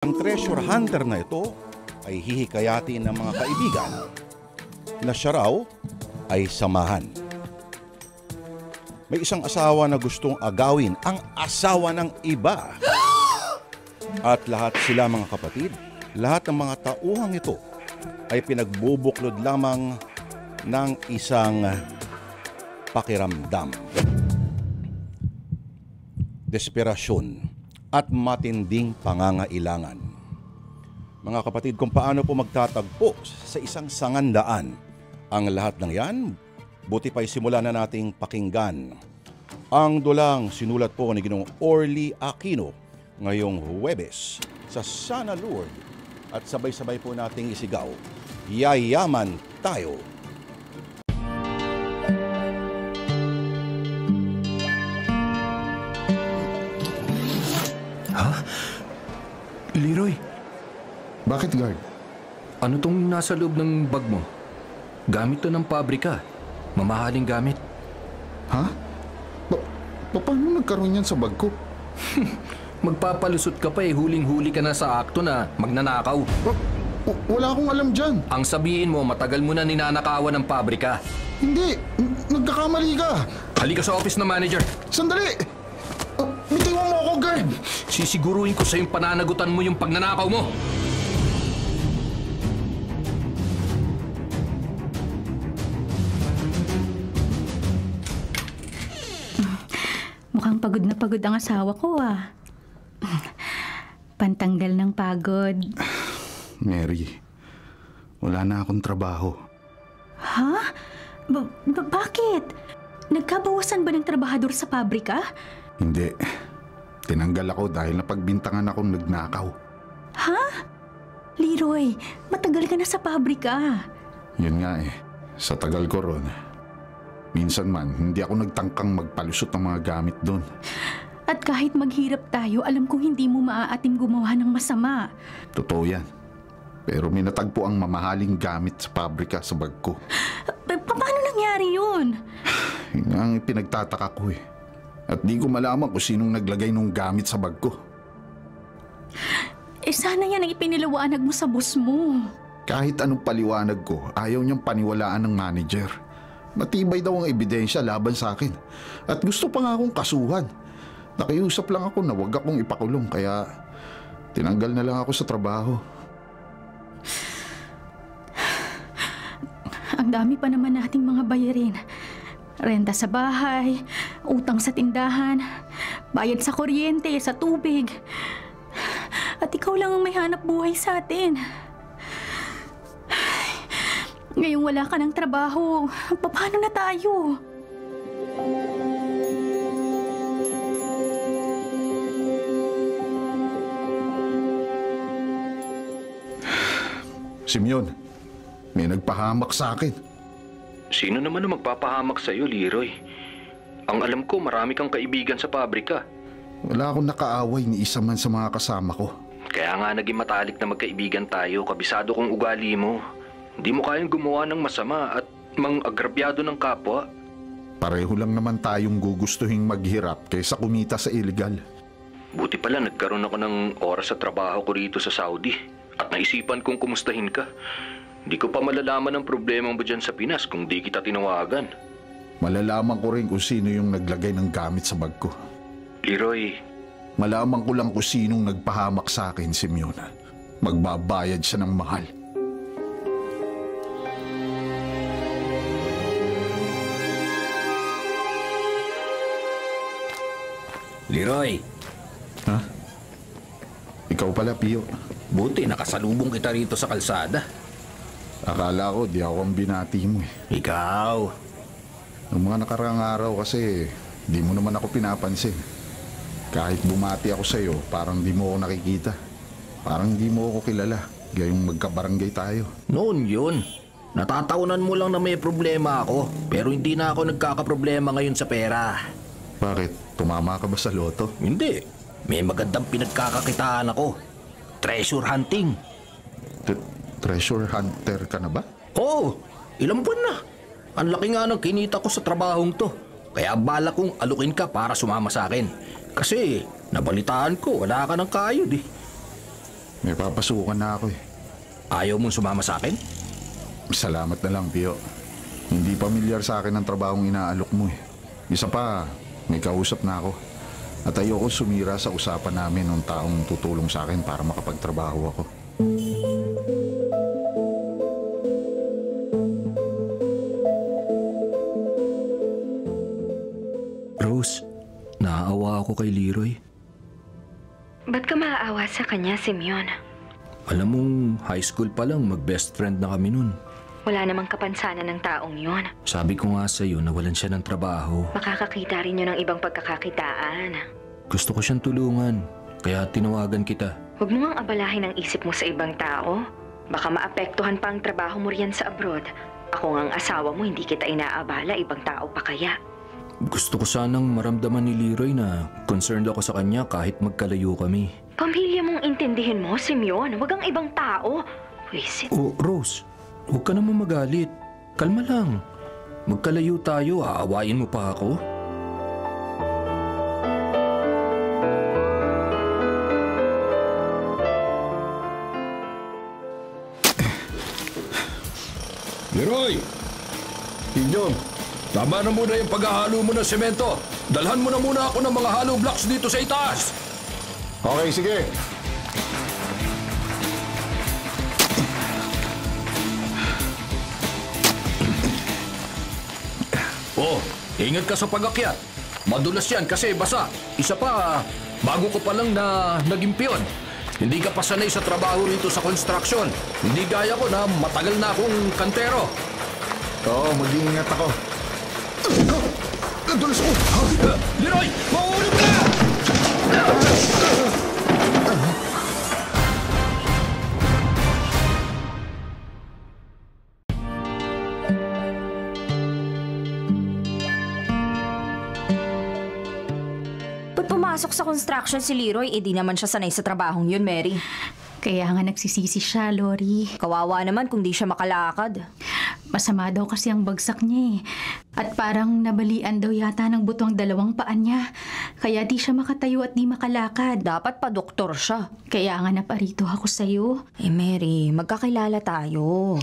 Ang treasure hunter na ito ay hihikayatin ng mga kaibigan na siya raw ay samahan. May isang asawa na gustong agawin ang asawa ng iba. At lahat sila mga kapatid, lahat ng mga tauhang ito ay pinagbubuklod lamang ng isang pakiramdam, desperasyon at matinding pangangailangan. Mga kapatid, kung paano po magtatagpo sa isang sangandaan ang lahat ng yan, buti pa'y simulan na nating pakinggan ang dulang sinulat po ni Ginoong Orly Aquino ngayong Huwebes sa Sana Lord, at sabay-sabay po nating isigaw, yayaman tayo. Ha? Leroy, Bakit, guard? ano tong nasa loob ng bag mo? Gamit to ng pabrika. Mamahaling gamit. Ha? Paano nagkaroon yan sa bag ko? Magpapalusot ka pa eh, huling-huli ka na sa akto na magnanakaw. Wala akong alam dyan. Ang sabihin mo, matagal mo na ninanakawan ng pabrika. Hindi. Nagkakamali ka. Halika sa office na manager. Sandali! Bitiwan mo ako, guard! Sisiguruhin ko sa yung pananagutan mo yung pagnanakaw mo. Mukhang pagod ang asawa ko ah. Pantanggal ng pagod. Mary, wala na akong trabaho. Ha? Bakit? Nagkabawasan ba ng trabahador sa pabrika? Hindi. Tinanggal ako dahil napagbintangan akong nagnakaw. Ha? Leroy, matagal ka na sa pabrika. Yun nga eh. Sa tagal ko ron, minsan man, hindi ako nagtangkang magpalusot ng mga gamit doon. At kahit maghirap tayo, alam kong hindi mo maaatim gumawa ng masama. Totoo yan. Pero may natagpo ang mamahaling gamit sa pabrika sa bag ko. Paano nangyari yun? Yun nga ang pinagtataka ko eh. At di ko malaman kung sinong naglagay ng gamit sa bag ko. Sana yan ang ipiniliwanag mo sa boss mo. Kahit anong paliwanag ko, ayaw niyang paniwalaan ng manager. Matibay daw ang ebidensya laban sa akin. At gusto pa nga akong kasuhan. Nakiusap lang ako na wag akong ipakulong, kaya tinanggal na lang ako sa trabaho. Ang dami pa naman nating mga bayarin. Renta sa bahay, utang sa tindahan, bayad sa kuryente, sa tubig. At ikaw lang ang may hanap buhay sa atin. Ngayong wala ka ng trabaho, paano na tayo? Simeon, may nagpahamak sa akin. Sino naman ang magpapahamak sa'yo, Leroy? Ang alam ko, marami kang kaibigan sa pabrika. Wala akong nakaaway ni isa man sa mga kasama ko. Kaya nga naging matalik na magkaibigan tayo. Kabisado kong ugali mo. Hindi mo kayang gumawa ng masama at mang-agrabyado ng kapwa. Pareho lang naman tayong gugustuhing maghirap kaysa kumita sa illegal. Buti pala nagkaroon ako ng oras sa trabaho ko rito sa Saudi. At naisipan kong kumustahin ka. Di ko pa malalaman ang problema mo dyan sa Pinas kung di kita tinawagan. Malalaman ko rin kung sino yung naglagay ng gamit sa bag ko. Leroy, malaman ko lang kung sinong nagpahamak sa akin, Simeon. Magbabayad siya ng mahal. Leroy, Ha? Ikaw pala, Pio. buti nakasalubong kita rito sa kalsada. Akala ko di ako ang binati mo eh. Ikaw, Noong mga nakaraang araw kasi, di mo naman ako pinapansin. Kahit bumati ako sa'yo, parang di mo ako nakikita. Parang di mo ako kilala, gayong magkabarangay tayo. noon yun. Natataunan mo lang na may problema ako. Pero hindi na ako nagkakaproblema ngayon sa pera. Bakit? Tumama ka ba sa loto? Hindi. May magandang pinagkakakitaan ako. Treasure hunting. Treasure hunter ka na ba? Oo, ilang buwan na. Ang laki nga ng kinita ko sa trabahong to. Kaya balak kong alukin ka para sumama sa akin. Kasi nabalitaan ko wala ka ng kayod eh. May papasukan na ako eh. Ayaw mong sumama sa akin? Salamat na lang, Pio. Hindi pamilyar sa akin ang trabahong inaalok mo eh. Isa pa, may kausap na ako. At ayoko sumira sa usapan namin ng taong tutulong sa akin para makapagtrabaho ako. Rose, naaawa ako kay Leroy. Ba't ka maaawa sa kanya, Simeon? Alam mong high school pa lang mag-best friend na kami nun. Wala namang kapansanan ng taong yon. Sabi ko nga sa'yo nawalan siya ng trabaho. Makakakita rin yun ng ibang pagkakakitaan. Gusto ko siyang tulungan, kaya tinawagan kita. Huwag mo ngang abalahin ang isip mo sa ibang tao. Baka maapektuhan pa ang trabaho mo riyan sa abroad. Ako ngang asawa mo, hindi kita inaabala, ibang tao pa kaya. Gusto ko sanang maramdaman ni Leroy na concerned ako sa kanya kahit magkalayo kami. Pamilya mong intindihin mo, Simeon. Huwag ang ibang tao. Wisit. Oh, Rose, huwag ka naman magalit. Kalma lang. Magkalayo tayo, aawayin mo pa ako? Leroy! Inyo, tama na muna yung paghahalo mo ng semento. Dalhan mo na muna ako ng mga hollow blocks dito sa itaas. Okay, sige. Oh, ingat ka sa pag-akyat. Madulas yan kasi basa. Isa pa, bago ko pa lang na naging piyon. Hindi ka pa sanay sa trabaho rito sa construction. Hindi gaya ko na matagal na akong kantero. Oo, mag-iingat ako. Nadulas ko! Leroy, mauulog ka! Ba't pumasok sa construction si Leroy? Eh di naman siya sanay sa trabahong yun, Mary. Kaya nga nagsisisi siya, Lori. Kawawa naman kung di siya makalakad. Masama daw kasi ang bagsak niya eh. At parang nabalian daw yata ng buto ang dalawang paan niya. Kaya di siya makatayo at di makalakad. Dapat pa doktor siya. Kaya nga naparito ako sa'yo. Eh Mary, magkakilala tayo.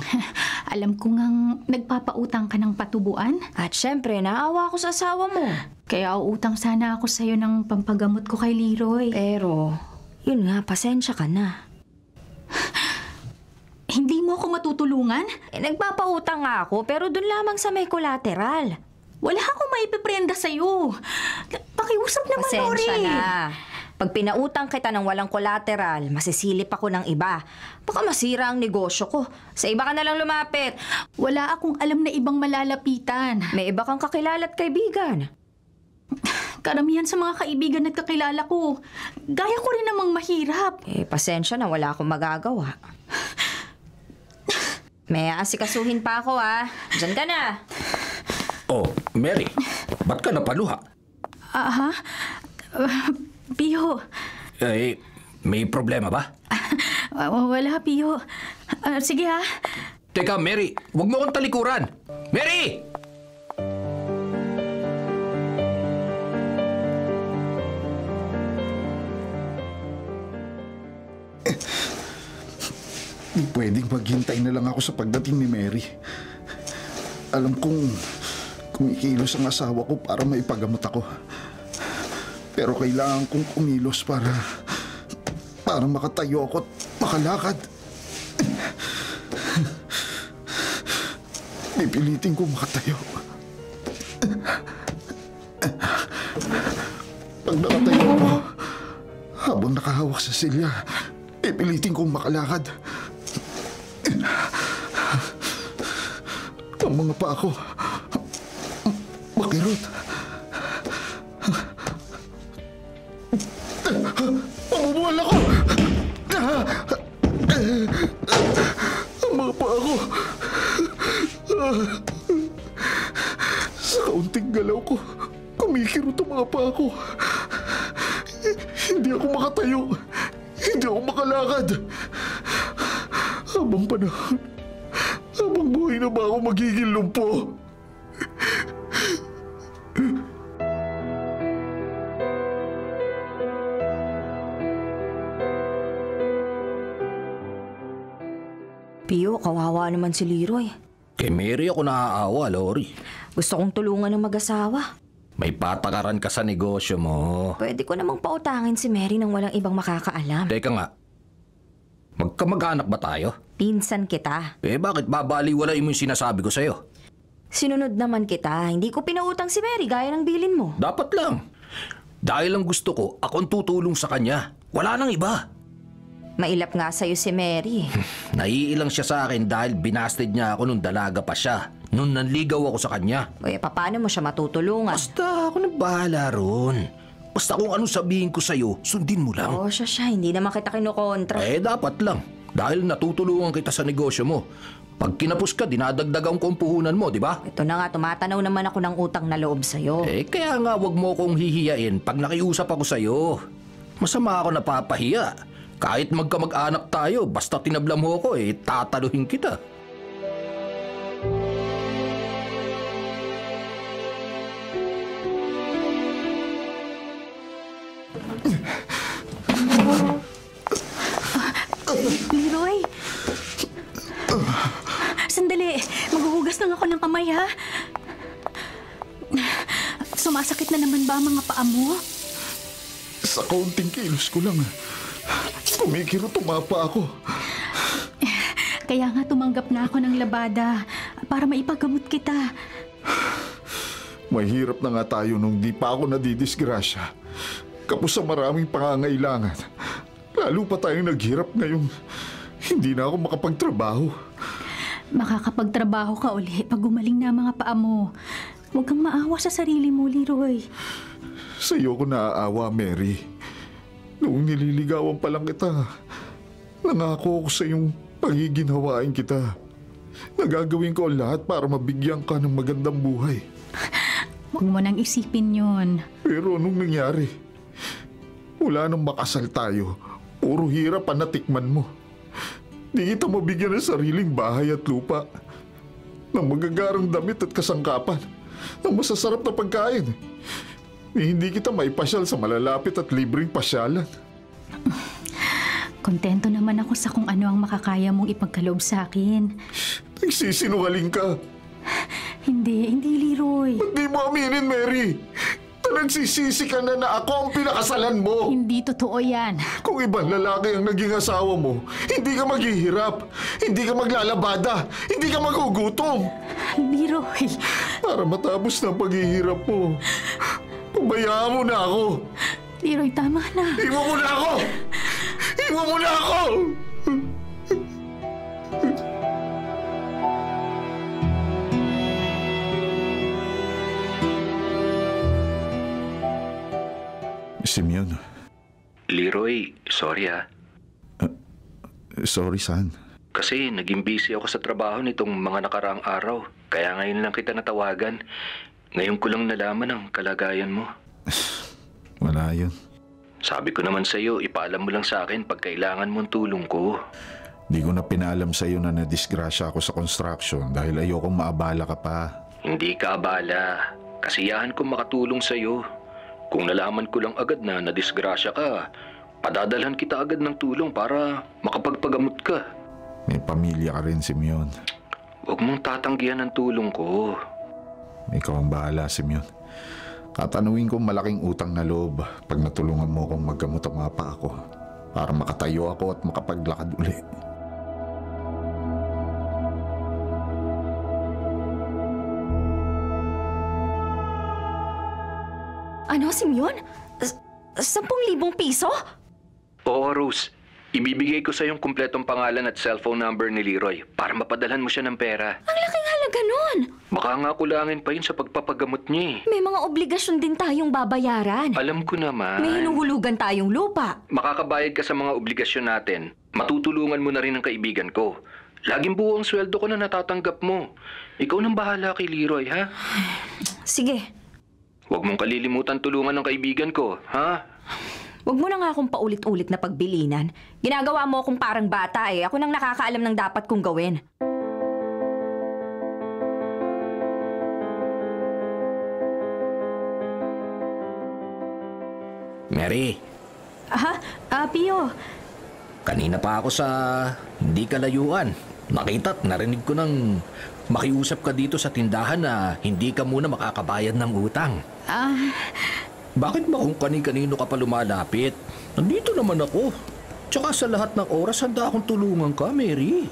Alam ko ngang nagpapautang ka ng patubuan. At syempre, naawa ako sa asawa mo. Kaya uutang sana ako sa'yo ng pampagamot ko kay Leroy. Pero, yun nga, pasensya ka na. Hindi mo ako matutulungan? Eh, nagpapautang nga ako, pero dun lamang sa may collateral. Wala akong maipiprenda sa'yo. Pakiusap naman, Lori. Pasensya na. Pag pinautang kita ng walang collateral, masisilip ako ng iba. Baka masira ang negosyo ko. Sa iba ka na lang lumapit. Wala akong alam na ibang malalapitan. May iba kang kakilala at kaibigan. Karamihan sa mga kaibigan at kakilala ko. Gaya ko rin namang mahirap. Eh, pasensya na, wala akong magagawa. May aasikasuhin pa ako, ah. Diyan ka na. Oh, Mary, ba't ka napaluha? Aha. Pio. Eh, may problema ba? Wala, Pio. Sige ha. Teka, Mary, huwag mo akong talikuran. Mary! Pwedeng maghintay na lang ako sa pagdating ni Mary. Alam kong kumikilos ang asawa ko para maipagamot ako. Pero kailangan kong kumilos para makatayo ako at makalakad. Pipilitin kong makatayo. Pag nakatayo ako, habang nakahawak sa silya, pipilitin kong makalakad. Ang mga paa ko makirot. Mamubuwal ako! Ang mga paa ko sa kaunting galaw ko, kumikirot ang mga paa ko. Hindi ako makatayo. Hindi ako makalakad. Habang panahon, habang buhay na ba ako magiging lumpo? Pio, kawawa naman si Leroy. Kay Mary ako naaawa, Lori. Gusto kong tulungan ng mag-asawa. May patakaran ka sa negosyo mo. Pwede ko namang pautangin si Mary nang walang ibang makakaalam. Teka nga, magkamag-anak ba tayo? Pinsan kita. Bakit babaliwalay mo yung sinasabi ko sa'yo? Sinunod naman kita. Hindi ko pinautang si Mary gaya ng bilin mo. Dapat lang. Dahil lang gusto ko, akong tutulong sa kanya. Wala nang iba. Mailap nga sa'yo si Mary. Naiilang siya sa akin dahil binasted niya ako nung dalaga pa siya. Nung nanligaw ako sa kanya. Paano mo siya matutulungan? Basta ako nang bahala ron. Basta kung anong sabihin ko sa'yo, sundin mo lang. Siya. Hindi naman kita kinukontra. Dapat lang. Dahil natutulungan kita sa negosyo mo. Pag kinapos ka, dinadagdagan ko ang puhunan mo, di ba? Ito na nga, tumatanaw naman ako ng utang na loob sa'yo. Kaya nga wag mo akong hihiyain pag nakiusap ako sa'yo. Masama ako napapahiya. Kahit magkamag-anak tayo, basta tinabla mo ako, tataluhin kita. Leroy! Sandali, maghuhugas lang ako ng kamay, ha? Sumasakit na naman ba ang mga paa mo? Sa kaunting kilos ko lang, kumikiro tumapa ako. Kaya nga tumanggap na ako ng labada para maipagamot kita. Mahirap na nga tayo nung di pa ako nadidisgrasya. Kapos sa maraming pangangailangan. Lalo pa tayong naghirap ngayong hindi na ako makapagtrabaho. Makakapagtrabaho ka uli pag gumaling na ang mga paa mo. Huwag kang maawa sa sarili mo, Leroy. Sa iyo ko naaawa, Mary. Noong nililigawan pa lang kita, nangako ako sa iyong pagiginhawain kita. Nagagawin ko ang lahat para mabigyan ka ng magandang buhay. Huwag mo nang isipin yun. Pero anong nangyari? Wala nang makasal tayo. Puro hirap ang natikman mo. Di kita mabigyan ng sariling bahay at lupa. Ng magagarang damit at kasangkapan. Ng masasarap na pagkain. Hindi kita maipasyal sa malalapit at libreng pasyalan. Kontento naman ako sa kung ano ang makakaya mong ipagkaloob sa akin. Nagsisinungaling ka. Hindi, Leroy. Hindi mo aminin, Mary. Nagsisisi ka na ako ang pinakasalan mo. Hindi totoo yan. Kung ibang lalaki ang naging asawa mo, hindi ka maghihirap, hindi ka maglalabada, hindi ka magugutom. Leroy. Para matapos ng paghihirap mo, pabayaan mo na ako. Leroy, tama na. Iwan mo na ako! Iwan mo na ako! Simeon. Leroy, sorry ha. Sorry, San. Kasi naging busy ako sa trabaho nitong mga nakaraang araw. Kaya ngayon lang kita natawagan. Ngayon ko lang nalaman ang kalagayan mo. Wala yun. Sabi ko naman sa'yo, ipaalam mo lang sa akin pag kailangan mong tulong ko. Di ko na pinaalam sa'yo na nadisgrasya ako sa construction dahil ayokong maabala ka pa. Hindi ka abala. Kasiyahan ko makatulong sa'yo. Kung nalaman ko lang agad na nadisgrasya ka, padadalhan kita agad ng tulong para makapagpagamot ka. May pamilya ka rin, Simeon. Huwag mong tatanggihan ang tulong ko. Ikaw ang bahala, Simeon. Tatanungin ko malaking utang na loob pag natulungan mo akong maggamot ang mga paa ko para makatayo ako at makapaglakad uli. Ano, Simeon? 10,000 piso? Oo, Rose. Ibibigay ko sa yung kumpletong pangalan at cellphone number ni Leroy para mapadalhan mo siya ng pera. Ang laking halaga nun! Baka nga kulangin pa yun sa pagpapagamot niya. May mga obligasyon din tayong babayaran. Alam ko naman. May hinuhulugan tayong lupa. Makakabayad ka sa mga obligasyon natin. Matutulungan mo na rin ang kaibigan ko. Laging buo ang sweldo ko na natatanggap mo. Ikaw nang bahala kay Leroy, ha? Sige. Huwag mong kalilimutan tulungan ng kaibigan ko, ha? Huwag mo na nga akong paulit-ulit na pagbilinan. Ginagawa mo akong parang bata eh. Ako nang nakakaalam ng dapat kong gawin. Mary, Pio. kanina pa ako sa hindi kalayuan. Nakita't narinig ko nang makiusap ka dito sa tindahan na hindi ka muna makakabayad ng utang. Bakit ba kung kani-kanino ka pa lumalapit? Nandito naman ako. Tsaka sa lahat ng oras, handa akong tulungan ka, Mary.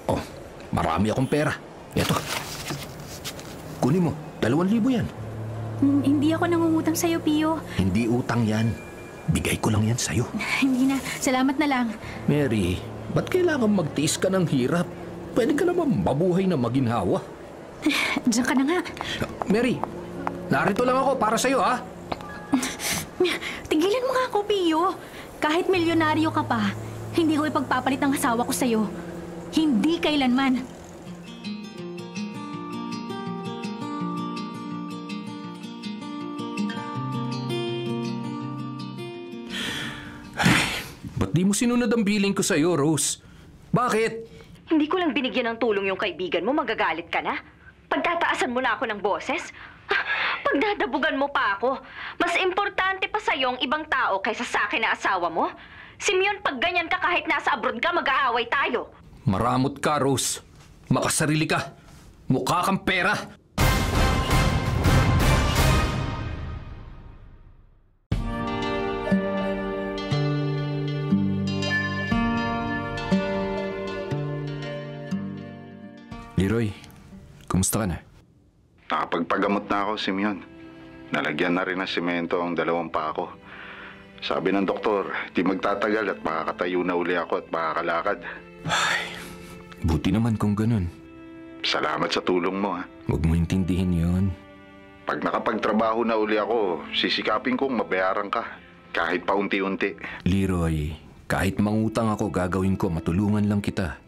Oh, marami akong pera. Eto. Kunin mo, 2,000 yan. Hindi ako nangungutang sa'yo, Pio. Hindi utang yan. Bigay ko lang yan sa'yo. Hindi na. Salamat na lang. Mary, ba't kailangan magtiis ka ng hirap? Pwede ka naman mabuhay na maginhawa. Diyan ka na nga. Mary, narito lang ako para sa'yo, ha? Tigilan mo nga ako, Pio. Kahit milyonaryo ka pa, hindi ko ipagpapalit ang asawa ko sa'yo. Hindi kailanman. Ba't di mo sinunod ang billing ko sa'yo, Rose? Bakit? Hindi ko lang binigyan ng tulong yung kaibigan mo, magagalit ka na? Pagtataasan mo na ako ng boses? Pagdadabugan mo pa ako. Mas importante pa sa'yo ang ibang tao kaysa sa akin na asawa mo? Simeon, pag ganyan ka kahit nasa abroad ka, mag-aaway tayo. Maramot ka, Rose. Makasarili ka. Mukha kang pera. Leroy, kumusta ka na? Nakapagpagamot na ako, Simeon. Nalagyan na rin ng semento ang 2 pako. Sabi ng doktor, di magtatagal at makakatayo na uli ako at makakalakad. Ay, buti naman kung ganun. Salamat sa tulong mo, ha. Huwag mo intindihin yon. Pag nakapagtrabaho na uli ako, sisikapin kong mabayaran ka. Kahit pa unti-unti. Leroy, kahit mangutang ako, gagawin ko. Matulungan lang kita.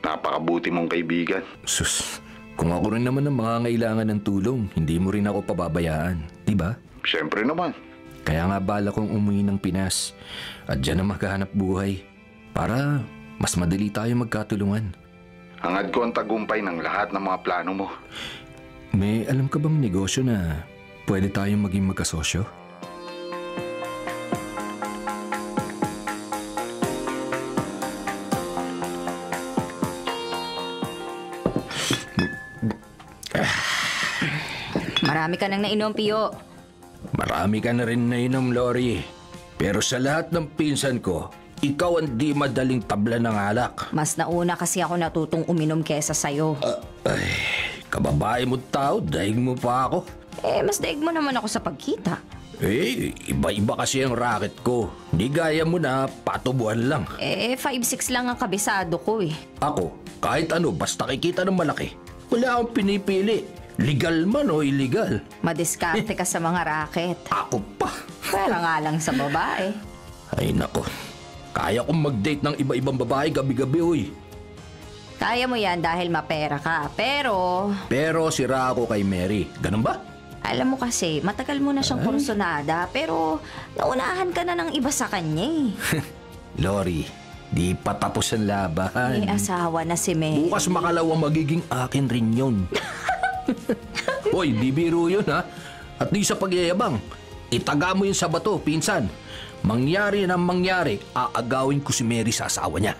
Napakabuti mong kaibigan. Sus, kung ako rin naman ang mangangailangan ng tulong, hindi mo rin ako pababayaan. Diba? Siyempre naman. Kaya nga bala kong umuwi ng Pinas at dyan na maghahanap buhay para mas madali tayo magkatulungan. Hangad ko ang tagumpay ng lahat ng mga plano mo. May alam ka bang negosyo na pwede tayong maging magkasosyo? Marami ka nang nainom, Pio. Marami ka na rin nainom, Lori. Pero sa lahat ng pinsan ko, ikaw ang di madaling tabla ng alak. Mas nauna kasi ako natutong uminom kesa sa'yo. Ay, kababae mo tao, daig mo pa ako. Mas daig mo naman ako sa pagkita. Iba-iba kasi ang racket ko. Hindi gaya mo na patubuan lang. 5'6" lang ang kabisado ko eh. Ako, kahit ano, basta kikita ng malaki. Wala akong pinipili. Legal man o illegal. Madiskarte ka sa mga racket. Ako pa. Pwera nga lang sa babae. Ay nako, kaya kong mag-date ng iba-ibang babae gabi-gabi, uy. Kaya mo yan dahil mapera ka, Pero sira ako kay Mary, ganun ba? alam mo kasi, matagal mo na siyang kursunada, pero naunahan ka na ng iba sa kanya eh. Lori, di pa tapos ang laban. May asawa na si Mary. Bukas makalawang magiging akin rin yun. Hoy, di biro yun ha. At di sa pagyayabang, itaga mo yun sa bato, pinsan. Mangyari na mangyari, aagawin ko si Mary sa asawa niya.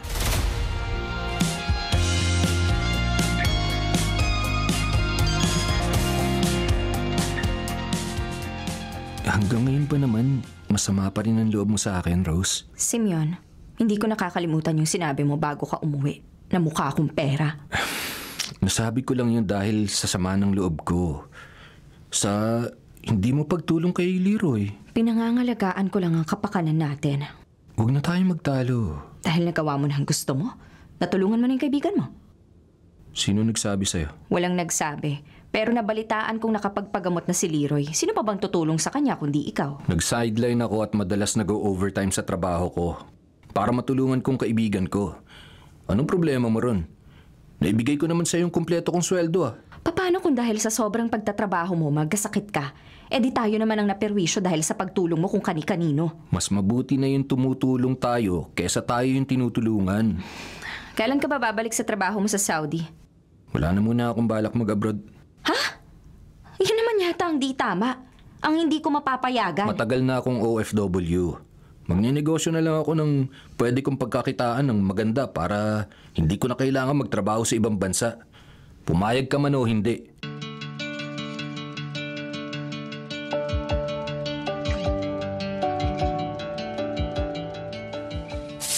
Hanggang ngayon pa naman, masama pa rin ang loob mo sa akin, Rose. Simeon, hindi ko nakakalimutan yung sinabi mo bago ka umuwi na mukha akong pera. Nasabi ko lang yun dahil sa sama ng loob ko. Sa hindi mo pagtulong kay Leroy. Pinangangalagaan ko lang ang kapakanan natin. Huwag na tayong magtalo. Dahil nagawa mo na ang gusto mo, natulungan mo na yung kaibigan mo. Sino nagsabi sa'yo? Walang nagsabi. Pero nabalitaan kong nakapagpagamot na si Leroy. Sino pa bang tutulong sa kanya kundi ikaw? Nag-sideline ako at madalas nag-overtime sa trabaho ko para matulungan kong kaibigan ko. Anong problema mo ron? Naibigay ko naman sa'yo yung kumpleto kong sweldo ah. Paano kung dahil sa sobrang pagtatrabaho mo magkasakit ka? Di tayo naman ang naperwisyo dahil sa pagtulong mo kung kani-kanino. Mas mabuti na yung tumutulong tayo kesa tayo yung tinutulungan. Kailan ka ba babalik sa trabaho mo sa Saudi? Wala na muna akong balak mag-abroad. Ha? Yun naman yata ang di tama. Ang hindi ko mapapayagan. Matagal na akong OFW. Magninegosyo na lang ako ng pwede kong pagkakitaan ng maganda para hindi ko na kailangan magtrabaho sa ibang bansa. Pumayag ka man o hindi.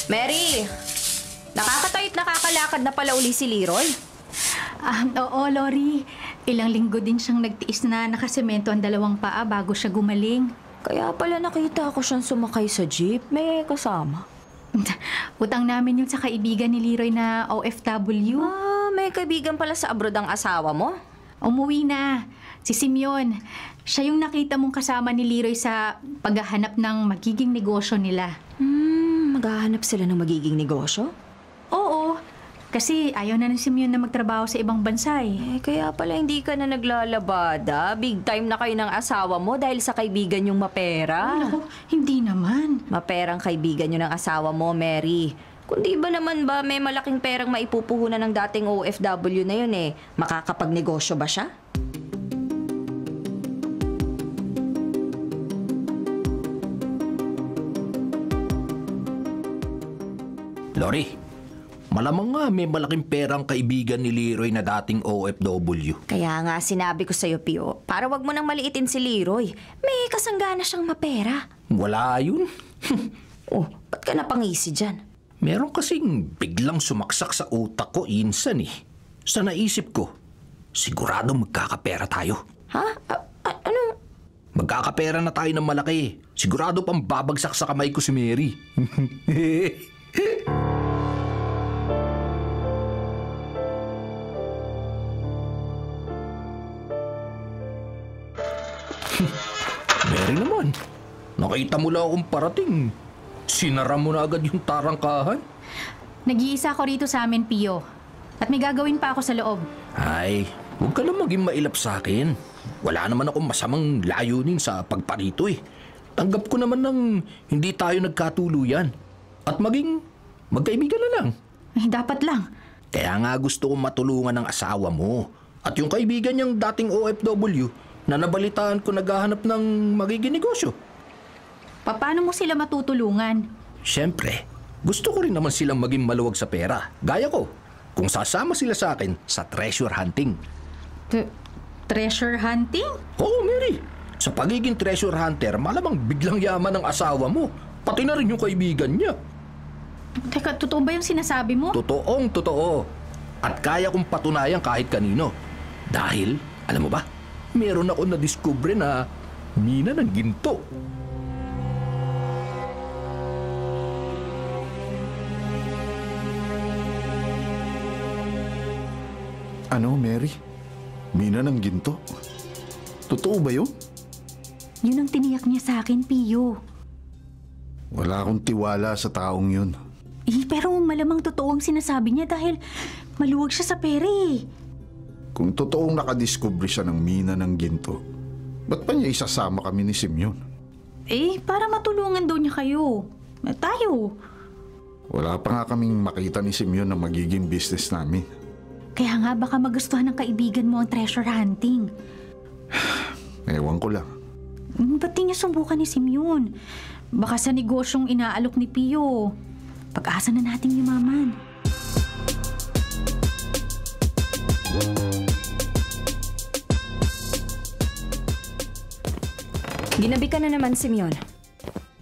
Mary! Nakakatayo't nakakalakad na pala uli si Leroy. Oo, Lori. Ilang linggo din siyang nagtiis na nakasemento ang dalawang paa bago siya gumaling. Kaya pala nakita ko siyang sumakay sa jeep. May kasama. Utang namin yun sa kaibigan ni Leroy na OFW. May kaibigan pala sa abroad ang asawa mo? Umuwi na. Si Simeon. Siya yung nakita mong kasama ni Leroy sa paghahanap ng magiging negosyo nila. Maghahanap sila ng magiging negosyo? Oo. Kasi ayaw na ni Simeon na magtrabaho sa ibang bansa eh. Kaya pala hindi ka na naglalabada. Big time na kayo ng asawa mo dahil sa kaibigan yung mapera. Ay, naku, hindi naman. Maperang kaibigan nyo ng asawa mo, Mary. Kundi ba naman ba may malaking perang maipupuhunan ng dating OFW na yun eh? Makakapagnegosyo ba siya? Lori, malamang nga may malaking perang kaibigan ni Leroy na dating OFW. Kaya nga sinabi ko sa'yo, Pio, para wag mo nang maliitin si Leroy. May kasanggana siyang mapera. Wala yun. Ba't ka napangisi dyan? Meron kasing biglang sumaksak sa utak ko insan eh. Sa naisip ko, sigurado magkakapera tayo. Ha? Ano? Magkakapera na tayo ng malaki. Sigurado pang babagsak sa kamay ko si Mary. Mary naman, nakita mo lang akong parating. Sinara mo na agad yung tarangkahan. Nag-iisa ako rito sa amin, Pio. At may gagawin pa ako sa loob. Ay, huwag ka na maging mailap sa akin. Wala naman akong masamang layunin sa pagparito eh. Tanggap ko naman ng hindi tayo nagkatuluyan. At magkaibigan na lang. Ay, dapat lang. Kaya nga gusto kong matulungan ng asawa mo. At yung kaibigan niyang dating OFW na nabalitaan ko naghahanap ng magiging negosyo. Paano mo sila matutulungan? Siyempre, gusto ko rin naman silang maging maluwag sa pera. Gaya ko, kung sasama sila sa akin sa treasure hunting. Treasure hunting? Oo, Mary. Sa pagiging treasure hunter, malamang biglang yaman ng asawa mo. Pati na rin yung kaibigan niya. Teka, totoo ba yung sinasabi mo? Totoong totoo. At kaya kong patunayan kahit kanino. Dahil, alam mo ba, meron ako na-discover na mina ng ginto. Ano, Mary? Mina ng ginto? Totoo ba yun? Yun ang tiniyak niya sa akin, Pio. Wala akong tiwala sa taong yun. Pero malamang totoo ang sinasabi niya dahil maluwag siya sa pera eh. Kung totoong nakadiscover siya ng mina ng ginto, ba't pa niya isasama kami ni Simeon? Para matulungan daw niya kayo. Tayo. Wala pa nga kaming makita ni Simeon na magiging business namin. Kaya nga baka magustuhan ng kaibigan mo ang treasure hunting. Ewan ko lang. Ba't di niya subukan ni Simeon? Baka sa negosyong inaalok ni Pio. Pag-asa na nating yumaman. Ginabi ka na naman, Simeon.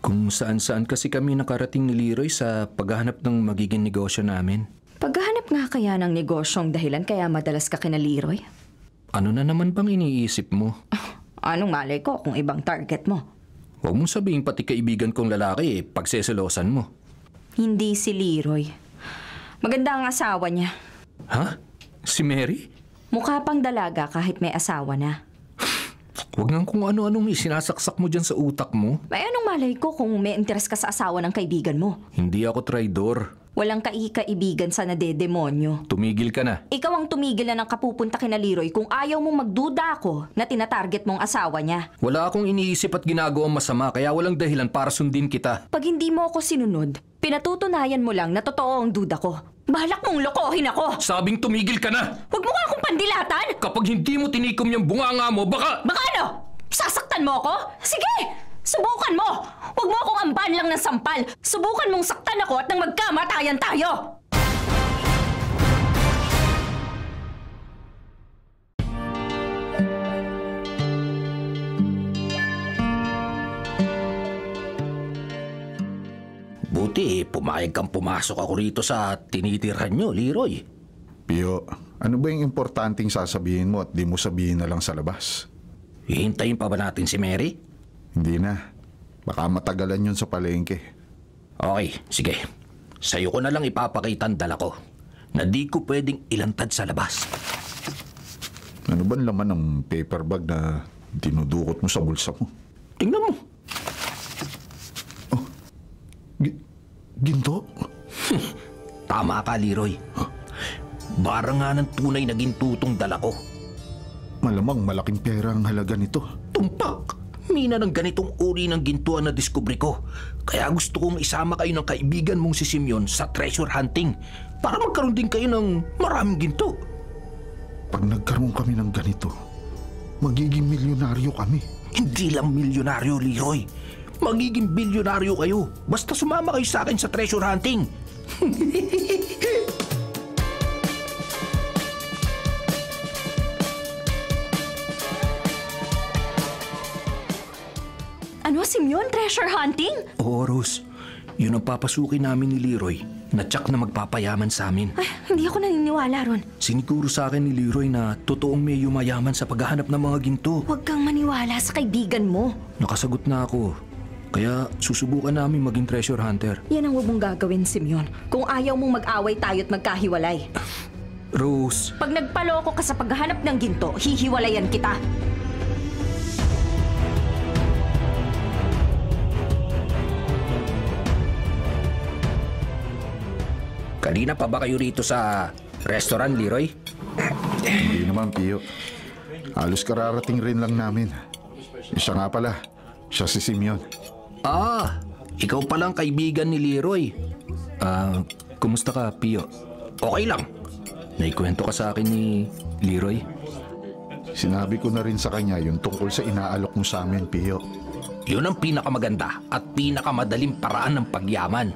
Kung saan-saan kasi kami nakarating ni Leroy sa paghahanap ng magiging negosyo namin. Paghahanap nga kaya ng negosyong dahilan kaya madalas ka kina Leroy? Ano na naman bang iniisip mo? Anong malay ko kung ibang target mo? Huwag mong sabihin pati kaibigan kong lalaki pagseselosan mo. Hindi si Leroy. Maganda ang asawa niya. Ha? Si Mary? Mukha pang dalaga kahit may asawa na. Huwag nga kung ano-anong isinasaksak mo dyan sa utak mo. May anong malay ko kung may interes ka sa asawa ng kaibigan mo? Hindi ako traidor. Walang kaibigan sa nadedemonyo. Tumigil ka na. Ikaw ang tumigil na ng kapupunta kina Leroy kung ayaw mong magduda ako na tinatarget mong asawa niya. Wala akong iniisip at ginagawang masama kaya walang dahilan para sundin kita. Pag hindi mo ako sinunod, pinatutunayan mo lang na totoo ang duda ko. Balak mong lokohin ako! Sabing tumigil ka na! Huwag mo nga akong pandilatan! Kapag hindi mo tinikom yung bunganga mo, baka... Baka ano? Sasaktan mo ako? Sige! Subukan mo! Huwag mo akong amban lang ng sampal! Subukan mong saktan ako at nang magkamatayan tayo! Buti, pumayag kang pumasok ako rito sa tinitirhan nyo, Leroy. Pio, ano ba yung importanteng sasabihin mo at di mo sabihin na lang sa labas? Hihintayin pa ba natin si Mary? Hindi na. Baka matagalan yun sa palengke. Okay, sige. Sa'yo ko na lang ipapakita ang dala ko na di ko pwedeng ilantad sa labas. Ano ba laman ng paper bag na dinudukot mo sa bulsa mo? Tingnan mo. Ginto? Tama ka, Leroy. Bara nga ng tunay na gintutong dala ko. Malamang malaking pera ang halaga nito. Tumpak! Mina ng ganitong uri ng ginto ang nadiskubre ko. Kaya gusto kong isama kayo ng kaibigan mong si Simeon sa treasure hunting para magkaroon din kayo ng maraming ginto. Pag nagkaroon kami ng ganito, magiging milyonaryo kami. Hindi lang milyonaryo, Leroy. Magiging bilyonaryo kayo. Basta sumama kayo sa akin sa treasure hunting. Ano, Simeon? Treasure hunting? Oo, Rose. Yun ang papasukin namin ni Leroy na tsak na magpapayaman sa amin. Ay, hindi ako naniniwala ron. Siniguro sa akin ni Leroy na totoong may yumayaman sa paghahanap ng mga ginto. Huwag kang maniwala sa kaibigan mo. Nakasagot na ako. Kaya susubukan namin maging treasure hunter. Yan ang huwag mong gagawin, Simeon. Kung ayaw mong mag-away tayo at magkahiwalay. Rose. Pag nagpaloko ka sa paghahanap ng ginto, hihiwalayan kita. Kanina pa ba kayo rito sa restaurant, Leroy? Hindi naman, Pio. Halos kararating rin lang namin. Siya nga pala. Siya si Simeon. Ah, ikaw palang kaibigan ni Leroy. Kumusta ka, Pio? Okay lang. Naikwento ka sa akin ni Leroy. Sinabi ko na rin sa kanya yung tungkol sa inaalok mo sa amin, Pio. Yun ang pinakamaganda at pinakamadaling paraan ng pagyaman.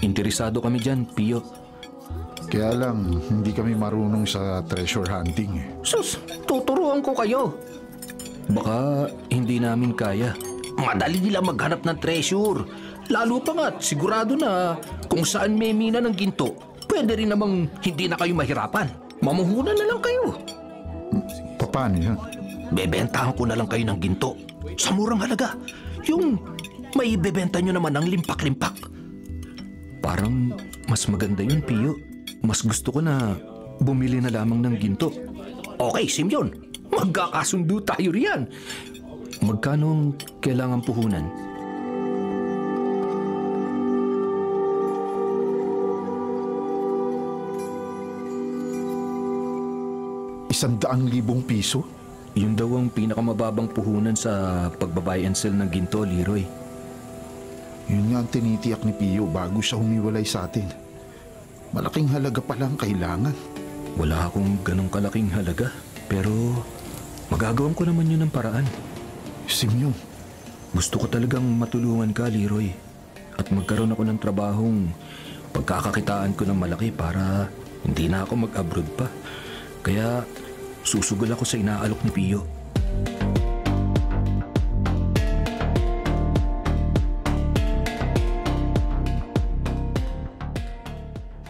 Interesado kami dyan, Pio. Kaya lang, hindi kami marunong sa treasure hunting. Sus, tuturuan ko kayo. Baka hindi namin kaya. Madali nila maghanap ng treasure. Lalo pa nga, sigurado na kung saan may mina ng ginto, pwede rin namang hindi na kayo mahirapan. Mamuhunan na lang kayo. Paano yan? Bebentahan ko na lang kayo ng ginto. Sa murang halaga. Yung may bebenta nyo naman ng limpak-limpak. Parang mas maganda yun, Pio. Mas gusto ko na bumili na lamang ng ginto. Okay, Simeon. Magkakasundo tayo riyan. Magkano ang kailangan puhunan? ₱100,000 piso? Yun daw ang pinakamababang puhunan sa pagbabuy and sell ng ginto, Leroy. Yun nga ang tinitiyak ni Pio bago siya humiwalay sa atin. Malaking halaga pala ang kailangan. Wala akong ganong kalaking halaga, pero magagawan ko naman yun ng paraan. Simeon. Gusto ko talagang matulungan ka, Leroy. At magkaroon ako ng trabahong pagkakakitaan ko ng malaki para hindi na ako mag-abroad pa. Kaya susugal ako sa inaalok ni Pio.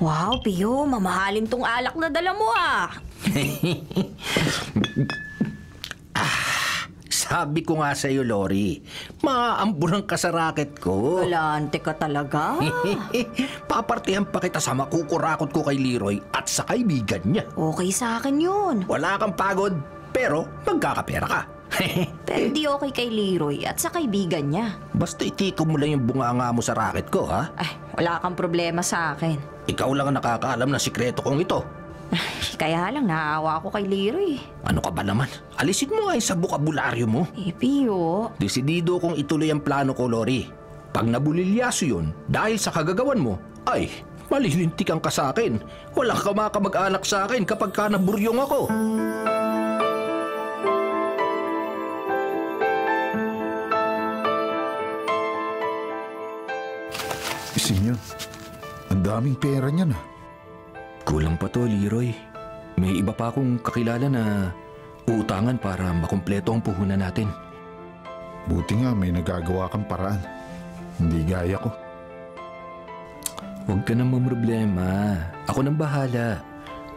Wow, Pio, mamahalin tong alak na dala mo ah. Sabi ko nga sa iyo, Lori, maaambunan ka sa racket ko. Galante ka talaga. Papartihan pa kita sa makukurakot ko kay Leroy at sa kaibigan niya. Okay sa akin yun. Wala kang pagod, pero magkakapera ka. Pero di okay kay Leroy at sa kaibigan niya. Basta itiko mo lang yung bunganga mo sa racket ko, ha? Ay, wala kang problema sa akin. Ikaw lang ang nakakaalam ng sikreto kong ito. Kaya lang, naaawa ako kay Leroy. Ano ka ba naman? Alisin mo nga yung sa bukabularyo mo. Pio. Desidido kong ituloy ang plano ko, Lori. Pag nabulilyaso yun, dahil sa kagagawan mo, ay, malilintikan ka sa akin. Walang kamag-anak sa akin kapag ka naburyong ako. Ang daming pera niyan ah. Kulang pa to, Leroy. May iba pa akong kakilala na uutangan para makumpleto ang puhunan natin. Buti nga may nagagawa kang paraan. Hindi gaya ko. Huwag ka nang mamroblema. Ako nang bahala.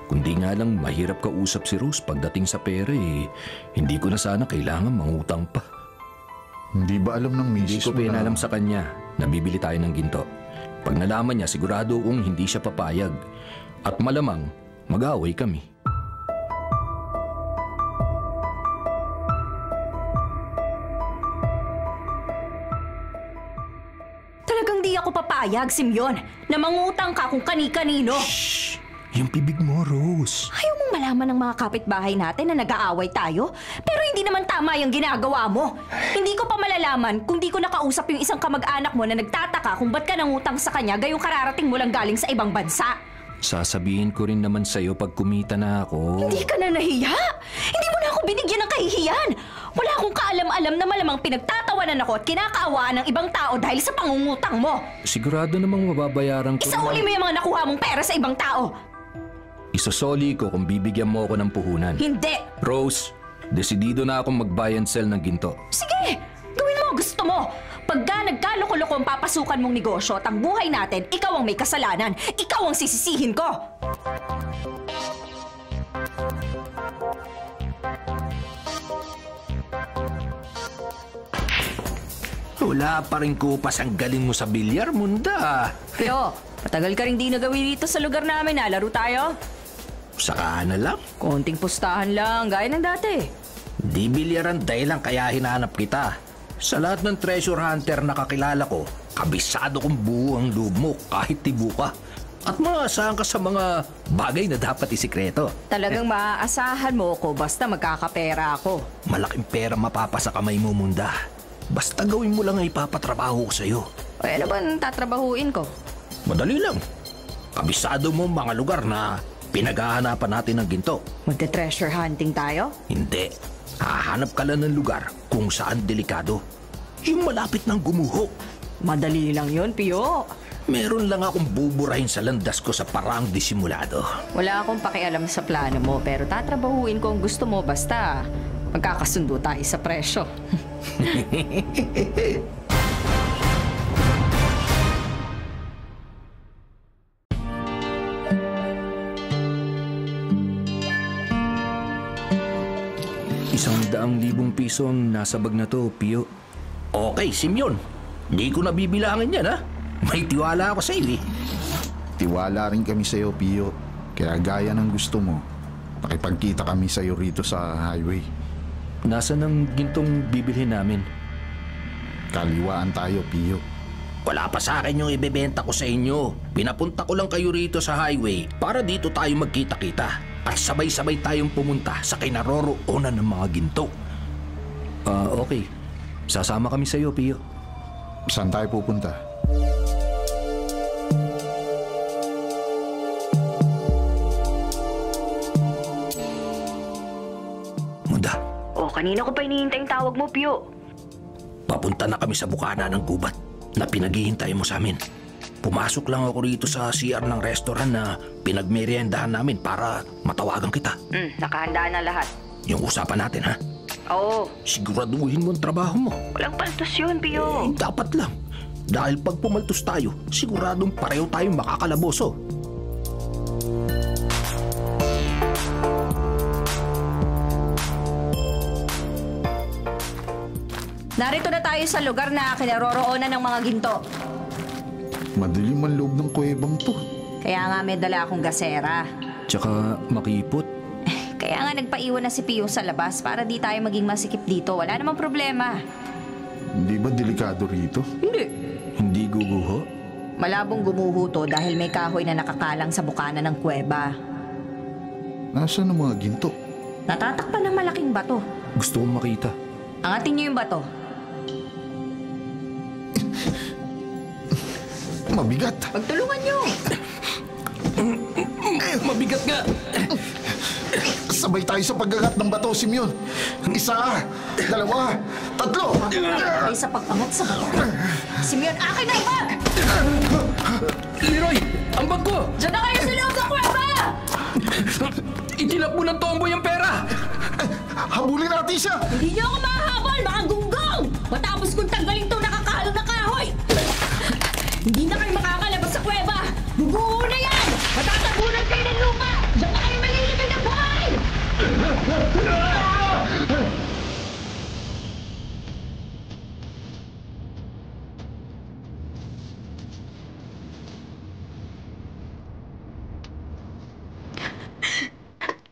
Kundi nga lang mahirap kausap si Rose pagdating sa pera eh. Hindi ko na sana kailangan mangutang pa. Hindi ba alam ng Hindi misis ko mo na... pinalam sa kanya na bibili tayo ng ginto. Pag nalaman niya, sigurado kong hindi siya papayag. At malamang, mag-aaway kami. Talagang di ako papayag, Simeon, na mangutang ka kung kani-kanino. Shh! Yung bibig mo, Rose. Ayaw mong malaman ng mga kapitbahay natin na nag-aaway tayo? Pero hindi naman tama yung ginagawa mo. Hindi ko pa malalaman kung di ko nakausap yung isang kamag-anak mo na nagtataka kung ba't ka nangutang sa kanya gayong kararating mo lang galing sa ibang bansa. Sasabihin ko rin naman sa'yo pag kumita na ako. Hindi ka na nahiya? Hindi mo na ako binigyan ng kahihiyan. Wala akong kaalam-alam na malamang pinagtatawanan ako at kinakaawaan ng ibang tao dahil sa pangungutang mo. Sigurado namang mababayaran ko. Isauli mo yung mga nakuha mong pera sa ibang tao. Isosoli ko kung bibigyan mo ako ng puhunan. Hindi! Rose, desidido na akong mag-buy and sell ng ginto. Sige! Gawin mo ang gusto mo! Pagka nagkaloko-loko ang papasukan mong negosyo at ang buhay natin, ikaw ang may kasalanan. Ikaw ang sisisihin ko! Wala pa rin kupas ang galing mo sa bilyar, Munda. Pio, matagal ka rin di nagawi dito sa lugar namin. Laro tayo? Saka na lang. Konting pustahan lang, gaya ng dati. Di bilyaran dahilan kaya hinanap kita. Sa lahat ng treasure hunter na kakilala ko, kabisado kong buo ang loob mo kahit tibo ka. At maasahan ka sa mga bagay na dapat isikreto. Talagang maaasahan mo ko basta magkakapera ako. Malaking pera mapapasa kamay mo, Munda. Basta gawin mo lang ay ipapatrabaho ko sa'yo. O ano ba tatrabahuin ko? Madali lang. Kabisado mo mga lugar na pinaghahanapan natin ng ginto. Magte-treasure hunting tayo? Hindi. Hahanap ka lang ng lugar kung saan delikado. Yung malapit ng gumuho. Madali lang yun, Pio. Meron lang akong buburahin sa landas ko sa paraang disimulado. Wala akong pakialam sa plano mo, pero tatrabahuin ko ang gusto mo basta magkakasundo tayo sa presyo. ₱100,000 ang nasa bag na to, Pio. Okay, Simeon. Di ko nabibilangin yan, ha? May tiwala ako sa iyo, eh. Tiwala rin kami sa'yo, Pio. Kaya gaya ng gusto mo, nakipagkita kami sa'yo rito sa highway. Nasaan ang gintong bibilhin namin? Kaliwaan tayo, Pio. Wala pa sa akin yung ibebenta ko sa inyo. Pinapunta ko lang kayo rito sa highway para dito tayo magkita-kita. At sabay-sabay tayong pumunta sa kinaroroonan ng mga ginto. Okay. Sasama kami sa iyo, Pio. Saan tayo pupunta? Munda. Kanina ko pa hinihintay yung tawag mo, Pio. Papunta na kami sa bukana ng gubat na pinaghihintay mo sa amin. Pumasok lang ako rito sa CR ng restaurant na pinagmeriendahan namin para matawagan kita. Nakahanda na lahat. Yung usapan natin, ha? Oo. Siguraduhin mo ang trabaho mo. Walang paltos yun, Pio. Dapat lang. Dahil pag pumaltos tayo, siguradong pareho tayong makakalaboso. Narito na tayo sa lugar na kinaroroonan ng mga ginto. Madilim ang loob ng kuwebang to. Kaya nga may dala akong gasera. Tsaka makipot. Kaya nga nagpaiwan na si Pio sa labas para di tayo maging masikip dito. Wala namang problema. Hindi ba delikado rito? Hindi. Hindi guguho? Malabong gumuho to dahil may kahoy na nakakalang sa bukana ng kuweba. Nasaan ang mga ginto? Natatakpan ng malaking bato. Gusto kong makita. Angatin niyo yung bato. Mabigat. Pagtulungan niyo. Mabigat nga. Sabay tayo sa paggagat ng bato, Simeon. 1, 2, 3. Sabay sa pag-angat sa bato. Simeon, akin na yung bag! Leroy! Tulungan ko! Diyan na kayo sa loob ng kuweba! Itilap mo ng tomboy ang pera! Habulin natin siya! Hindi niyo ako mahahabol, mga gunggong! Matapos kong tanggalin tong nakakalo na kahoy! Hindi na kayo makakalabas sa kuweba! Bubuo na yan! Matatabunan kayo ng lupa! Diyan na kayo malilibig ng buhay!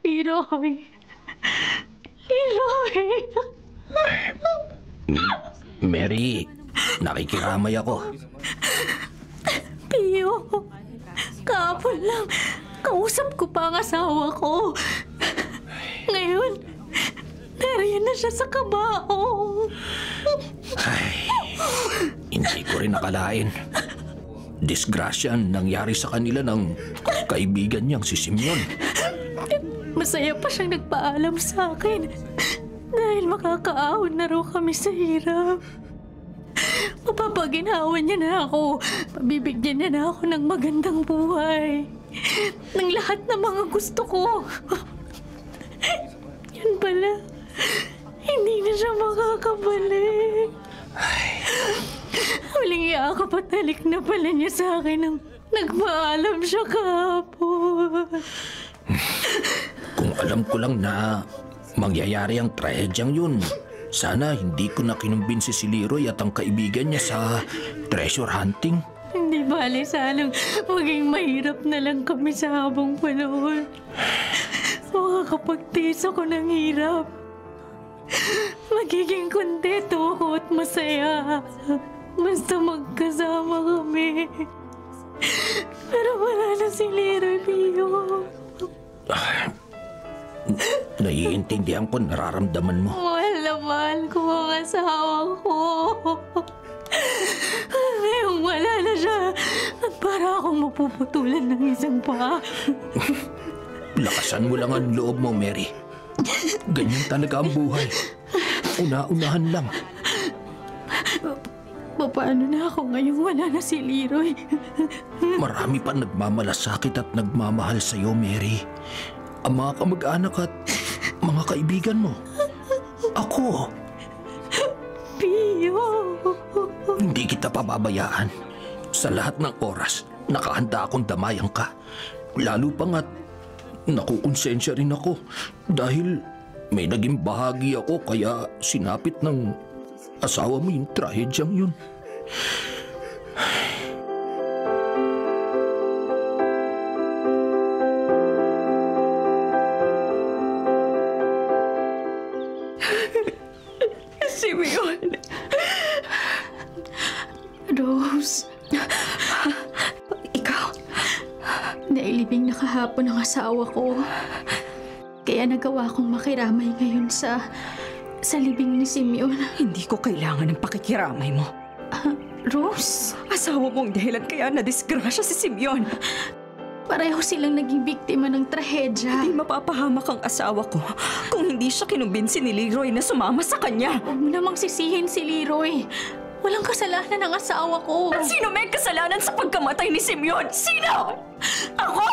Leroy! Leroy! Mary, nakikiramay ako. Pio! Kahapon lang, kausap ko pa ang asawa ko. Ngayon, nariyan na siya sa kabaong. Hindi ko rin nakalain. Disgrasya ang nangyari sa kanila ng kaibigan niyang si Simeon. Masaya pa siyang nagpaalam sa akin dahil makakaahon na raw kami sa hirap. Mapapaginhawa niya na ako. Pabibigyan niya na ako ng magandang buhay. Ng lahat ng mga gusto ko. Yan pala, hindi na siya makakabalik. Huling yakap at halik na pala niya sa akin nang nagpaalam siya kahapon. Kung alam ko lang na mangyayari ang trahedyang yun, sana hindi ko na kinumbinsi si Leroy at ang kaibigan niya sa treasure hunting. Hindi bali, sanang maging mahirap na lang kami sa habang panahon. Makakapagtiis ako ng hirap. Magiging kontento ako at masaya. Basta magkasama kami. Pero wala na si Leroy, Pio. Naiintindihan ko nararamdaman mo. Mahal na mahal ko ang asawa ko. Ngayong wala na siya at para akong mapuputulan ng isang paa. Lakasan mo lang ang loob mo, Mary. Ganyan talaga ang buhay. Una-unahan lang. Paano na ako ngayong wala na si Leroy? Marami pa nagmamalasakit at nagmamahal sa iyo, Mary. Ang mga kamag-anak at mga kaibigan mo. Ako. Pio. Hindi kita pababayaan. Sa lahat ng oras, nakahanda akong damayan ka. Lalo pa nga't nakukonsensya rin ako dahil may naging bahagi ako kaya sinapit ng asawa mo yung trahedyang yun. Simeon. Rose. Ikaw. Nailibing na kahapon ang asawa ko. Kaya nagawa kong makiramay ngayon sa libing ni Simeon. Hindi ko kailangan ng pakikiramay mo. Rose? Asawa mong dahilan kaya na-disgrasya si Simeon. Pareho silang naging biktima ng trahedya. Hindi mapapahamak ang asawa ko kung hindi siya kinumbinsi ni Leroy na sumama sa kanya. Huwag mo namang sisihin si Leroy. Walang kasalanan ng asawa ko. At sino may kasalanan sa pagkamatay ni Simeon? Sino? Ako?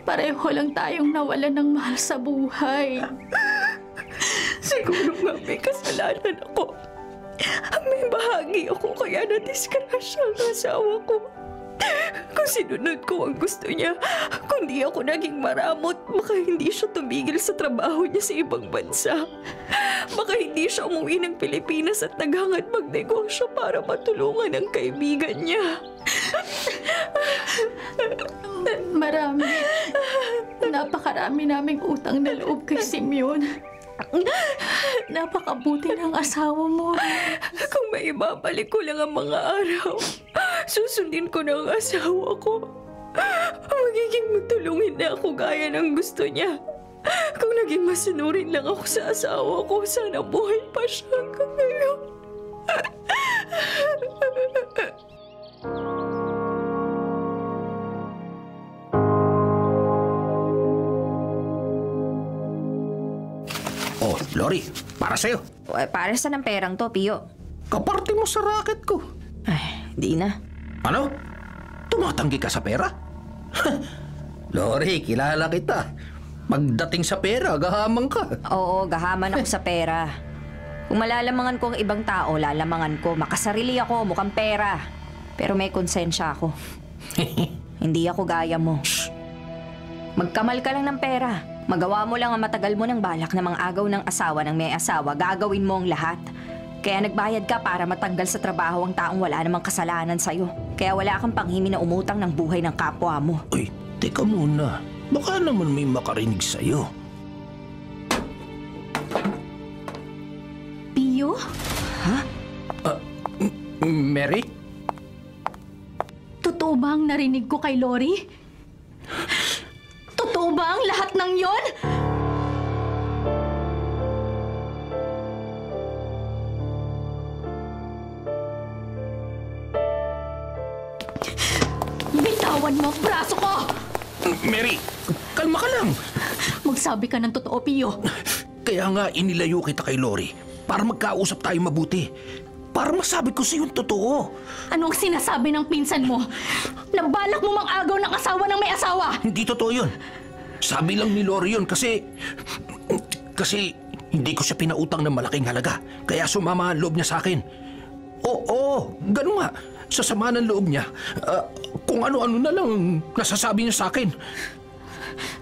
Pareho lang tayong nawalan ng mahal sa buhay. Siguro nga may kasalanan ako. May bahagi ako kaya na-disgrasya ang asawa ko. Kung sinunod ko ang gusto niya, kung di ako naging maramot, baka hindi siya tumigil sa trabaho niya sa ibang bansa. Baka hindi siya umuwi ng Pilipinas at naghangad magnegosyo para matulungan ang kaibigan niya. Napakarami naming utang na loob kay Simeon. Napakabuti ng asawa mo. Kung may ibabalik ko lang ang mga araw, susundin ko na ang asawa ko. Magiging matulungin na ako gaya ng gusto niya. Kung naging masunurin lang ako sa asawa ko, sana buhay pa siya ngayon. Oh, Lori, para sa'yo. Para sa ng perang to, Pio? Kaparte mo sa racket ko. Ay, di na. Ano? Tumatanggi ka sa pera? Lori, kilala kita. Pagdating sa pera, gahamang ka. Oo, gahaman ako sa pera. Kung malalamangan ko ang ibang tao, lalamangan ko. Makasarili ako, mukhang pera. Pero may konsensya ako. Hindi ako gaya mo. Magkamal ka lang ng pera. Magawa mo lang ang matagal mo ng balak na mang-agaw ng asawa ng may asawa. Gagawin mo ang lahat. Kaya nagbayad ka para matanggal sa trabaho ang taong wala namang kasalanan sa'yo. Kaya wala kang panghimi na umutang ng buhay ng kapwa mo. Uy, teka muna. Baka naman may makarinig sa'yo. Pio? Ha? Mary? Totoo ba ang narinig ko kay Lori? Totoo ba ang lahat ng yon? Bitawan mo ang braso ko! Mary, kalma ka lang. Magsabi ka ng totoo, Pio. Kaya nga inilayo kita kay Lori para magkausap tayo mabuti. Para masabi ko sa'yo yung totoo. Anong sinasabi ng pinsan mo? Nabalak mo mang-agaw ng asawa ng may asawa! Hindi totoo yun. Sabi lang ni Lori yun kasi hindi ko siya pinautang ng malaking halaga. Kaya sumama ang loob niya sa akin. Oo, ganun nga. Sa sama ng loob niya, kung ano-ano na lang nasasabi niya sa akin.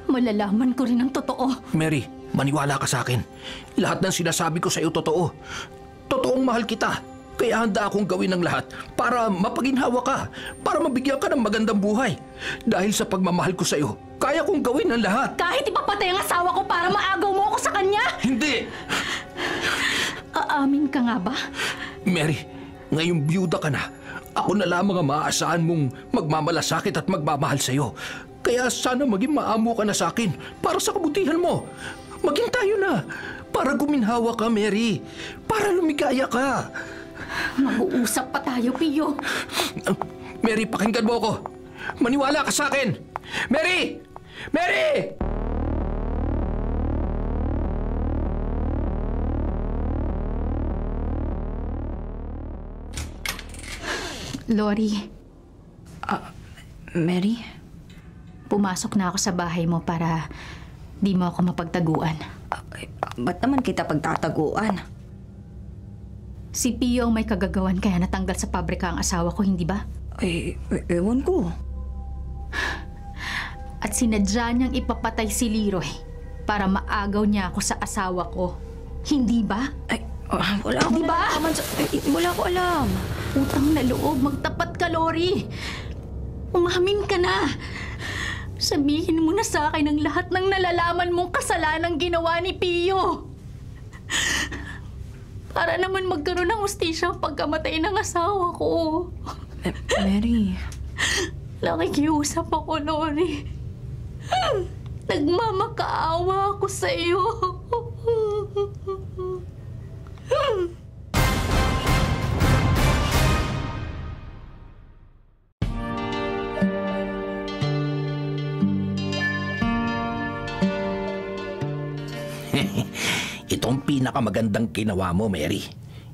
Malalaman ko rin ang totoo. Mary, maniwala ka sa akin. Lahat ng sinasabi ko sa iyo totoo. Totoong mahal kita. Kaya handa akong gawin ang lahat para mapaginhawa ka, para mabigyan ka ng magandang buhay. Dahil sa pagmamahal ko sa iyo, kaya kong gawin ang lahat. Kahit ipapatay ang asawa ko para maagaw mo ako sa kanya? Hindi! Aamin ka nga ba? Mary, ngayong biyuda ka na. Ako na lamang ang maaasahan mong magmamalasakit at magmamahal sa iyo. Kaya sana maging maamo ka na sa akin para sa kabutihan mo. Maging tayo na. Para guminhawa ka, Mary. Para lumigaya ka. Mag-uusap pa tayo, Pio. Mary, pakinggan mo ako. Maniwala ka sa akin. Mary! Mary! Lori, Mary? pumasok na ako sa bahay mo para di mo ako mapagtaguan. Ba't naman kita pagtataguan? Si Pio ang may kagagawan kaya natanggal sa pabrika ang asawa ko, hindi ba? Ewan ko. At sinadya niyang ipapatay si Leroy para maagaw niya ako sa asawa ko. Hindi ba? Wala ko Di ba? Wala ko alam. Utang na loob, magtapat ka, Lori. Umamin ka na. Sabihin mo na sa akin ang lahat ng nalalaman mong kasalanang ginawa ni Pio. Para naman magkaroon ng hustisya ang pagkamatay ng asawa ko. Mary. Nakikiusap ako, Lori. Nagmamakaawa ako sa iyo. Ito ang pinakamagandang ginawa mo, Mary.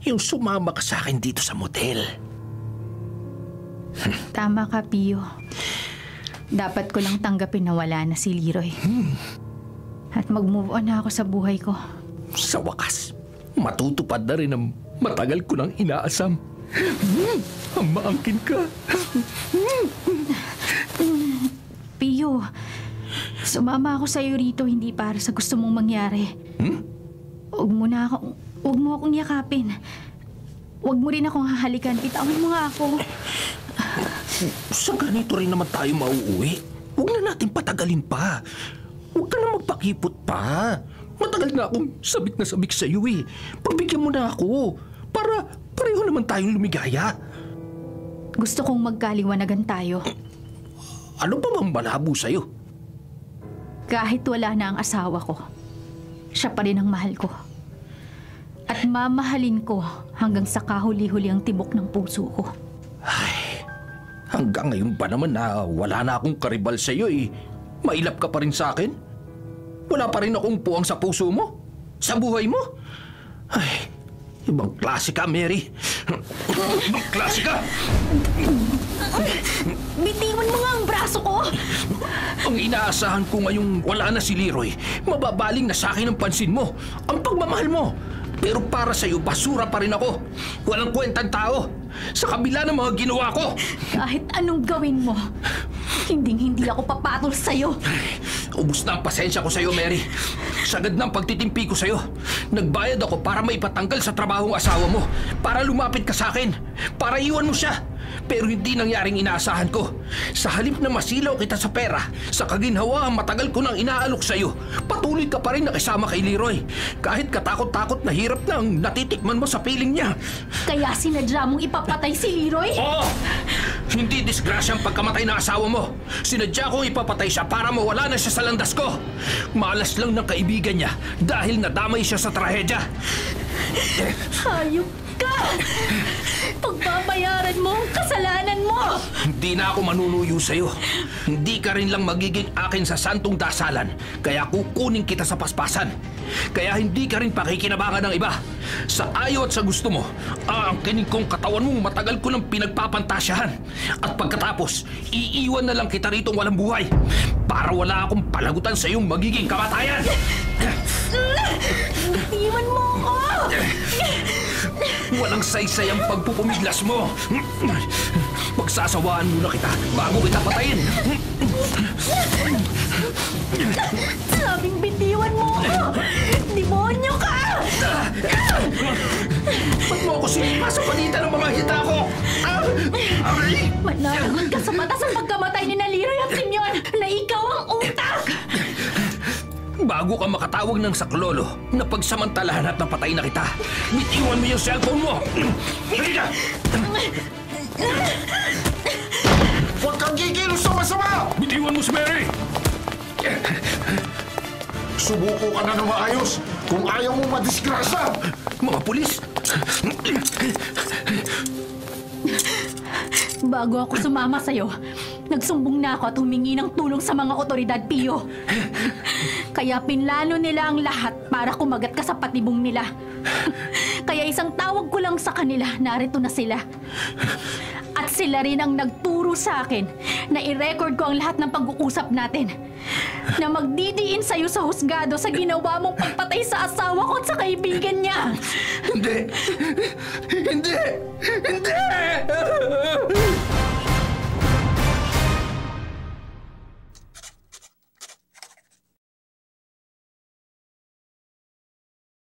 Yung sumama ka sa akin dito sa motel. Tama ka, Pio. Dapat ko lang tanggapin na wala na si Leroy. At mag-move on na ako sa buhay ko. Sa wakas, matutupad na rin ang matagal ko nang inaasam. Ang maangkin ka. Pio, sumama ako sa iyo rito hindi para sa gusto mong mangyari. Huwag mo akong yakapin. Huwag mo rin akong hahalikan. Bitawan mo nga ako. Sa ganito rin naman tayo mauuwi. Huwag na natin patagalin pa. Huwag ka na magpakipot pa. Matagal na akong sabik na sabik sa iyo eh. Pagbigyan mo na ako. Para pareho naman tayong lumigaya. Gusto kong magkaliwanagan tayo. Ano pa bang malabo sa'yo? Kahit wala na ang asawa ko, siya pa rin ang mahal ko. At mamahalin ko hanggang sa kahuli-huli ang tibok ng puso ko. Ay, hanggang ngayon pa naman na wala na akong karibal sa'yo eh. Mailap ka pa rin sa akin? Wala pa rin akong puwang sa puso mo? Sa buhay mo? Ay, ibang klase ka, Mary. Ibang klase ka! Bitiwan mo nga ang braso ko! Ang inaasahan ko ngayong wala na si Leroy, mababaling na sa akin ang pansin mo, ang pagmamahal mo. Pero para sa'yo, basura pa rin ako. Walang kwentang tao. Sa kabila ng mga ginawa ko. Kahit anong gawin mo, hindi ako papatol sa'yo. Ubus na ang pasensya ko sa'yo, Mary. Sagad na ang pagtitimpi ko sa'yo. Nagbayad ako para maipatanggal sa trabaho ang asawa mo. Para lumapit ka sa akin. Para iwan mo siya. Pero hindi nangyaring inaasahan ko. Sa halip na masilaw kita sa pera, sa kaginhawa ang matagal ko nang inaalok sa'yo, patuloy ka pa rin nakisama kay Leroy. Kahit katakot-takot na hirap na ang natitikman mo sa piling niya. Kaya sinadya mong ipapatay si Leroy? Oo! Hindi disgrasya ang pagkamatay ng asawa mo. Sinadya kong ipapatay siya para mawala na siya sa landas ko. Malas lang ng kaibigan niya dahil nadamay siya sa trahedya. Hayop ka! Pagbabayaran mo ang kasalanan mo! Hindi na ako manunuyo sa'yo. Hindi ka rin lang magiging akin sa santong dasalan. Kaya kukunin kita sa paspasan. Kaya hindi ka rin pakikinabangan ng iba. Sa ayaw at sa gusto mo, aangkinin kong katawan mong matagal ko nang pinagpapantasyahan. At pagkatapos, iiwan na lang kita rito walang buhay. Para wala akong palagutan sa iyong magiging kamatayan. Iwan mo ako! Walang saysay ang pagpupumiglas mo. Pagsasawaan muna kita bago kita patayin. Sabing bitiwan mo ako! Demonyo ka! Ba't mo ako sinipa sa palitan ng mga hita ko? Manaragon ka sa mata sa pagkamatay ni Leroy at Simeon na ikaw ang utak! Bago ka makatawag ng saklolo na pagsamantalahan at napatay na kita, bitiwan mo yung cellphone mo! Halika! Huwag kang gigilos sa masama! Bitiwan mo si Mary! Subuko ka na ng maayos kung ayaw mo madisgrasya! Mga pulis! Bago ako sumama sa'yo, nagsumbong na ako at humingi ng tulong sa mga otoridad, Pio. Kaya pinlano nila ang lahat para kumagat ka sa patibong nila. Kaya isang tawag ko lang sa kanila, narito na sila. At sila rin ang nagturo sa akin na i-record ko ang lahat ng pag-uusap natin. Na magdidiin sa'yo sa husgado sa ginawa mong pagpatay sa asawa ko at sa kaibigan niya. Hindi! Hindi! Hindi!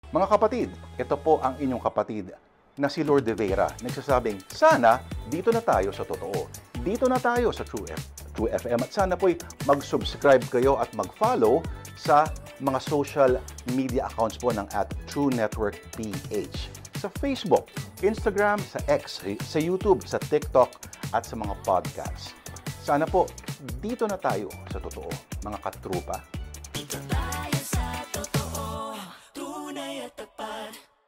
Mga kapatid, ito po ang inyong kapatid na si Lord De Vera. Nagsasabing, sana dito na tayo sa totoo. Dito na tayo sa True FM. At sana po'y mag-subscribe kayo at mag-follow sa mga social media accounts po ng @TrueNetworkPH. Sa Facebook, Instagram, sa X, sa YouTube, sa TikTok, at sa mga podcasts. Sana po, dito na tayo sa totoo, mga katrupa. Dito tayo sa